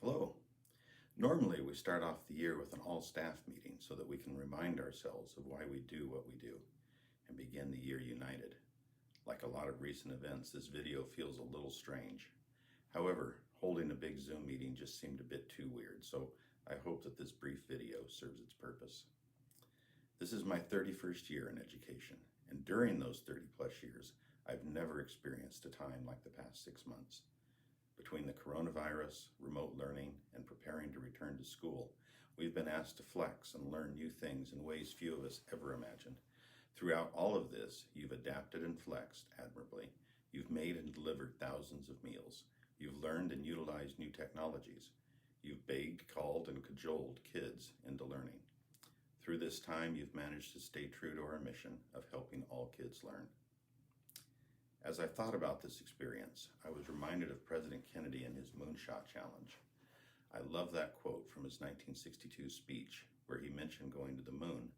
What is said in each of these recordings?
Hello. Normally, we start off the year with an all-staff meeting so that we can remind ourselves of why we do what we do and begin the year united. Like a lot of recent events, this video feels a little strange. However, holding a big Zoom meeting just seemed a bit too weird, so I hope that this brief video serves its purpose. This is my 31st year in education, and during those 30 plus years, I've never experienced a time like the past 6 months. Between the coronavirus, remote learning, and preparing to return to school, we've been asked to flex and learn new things in ways few of us ever imagined. Throughout all of this, you've adapted and flexed admirably. You've made and delivered thousands of meals. You've learned and utilized new technologies. You've begged, called, and cajoled kids into learning. Through this time, you've managed to stay true to our mission of helping all kids learn. As I thought about this experience, I was reminded of President Kennedy and his Moonshot Challenge. I love that quote from his 1962 speech, where he mentioned going to the moon,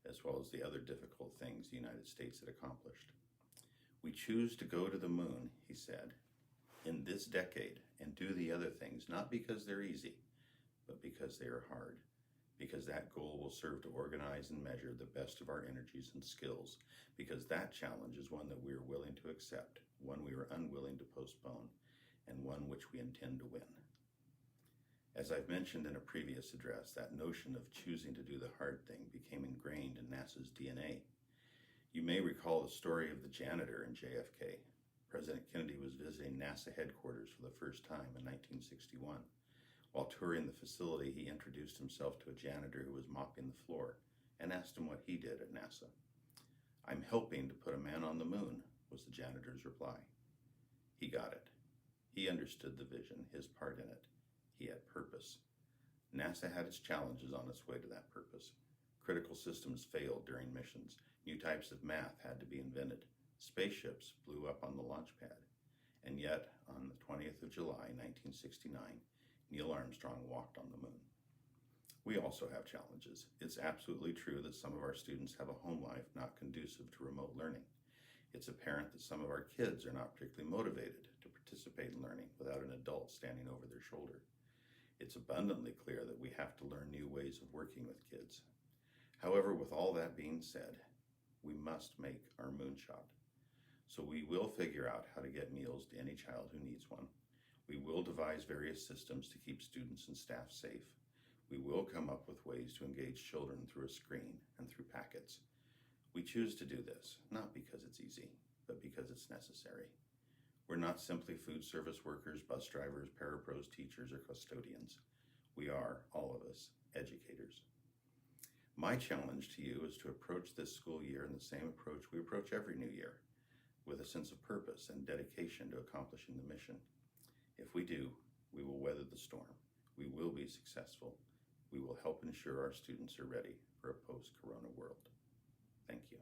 as well as the other difficult things the United States had accomplished. We choose to go to the moon, he said, in this decade and do the other things, not because they're easy, but because they are hard. Because that goal will serve to organize and measure the best of our energies and skills, because that challenge is one that we are willing to accept, one we are unwilling to postpone, and one which we intend to win. As I've mentioned in a previous address, that notion of choosing to do the hard thing became ingrained in NASA's DNA. You may recall the story of the janitor in JFK. President Kennedy was visiting NASA headquarters for the first time in 1961. While touring the facility, he introduced himself to a janitor who was mopping the floor and asked him what he did at NASA. "I'm helping to put a man on the moon," was the janitor's reply. He got it. He understood the vision, his part in it. He had purpose. NASA had its challenges on its way to that purpose. Critical systems failed during missions. New types of math had to be invented. Spaceships blew up on the launch pad. And yet, on the 20th of July, 1969, Neil Armstrong walked on the moon. We also have challenges. It's absolutely true that some of our students have a home life not conducive to remote learning. It's apparent that some of our kids are not particularly motivated to participate in learning without an adult standing over their shoulder. It's abundantly clear that we have to learn new ways of working with kids. However, with all that being said, we must make our moonshot. So we will figure out how to get meals to any child who needs one. We will devise various systems to keep students and staff safe. We will come up with ways to engage children through a screen and through packets. We choose to do this, not because it's easy, but because it's necessary. We're not simply food service workers, bus drivers, parapros, teachers, or custodians. We are, all of us, educators. My challenge to you is to approach this school year in the same approach we approach every new year, with a sense of purpose and dedication to accomplishing the mission. If we do, we will weather the storm. We will be successful. We will help ensure our students are ready for a post-corona world. Thank you.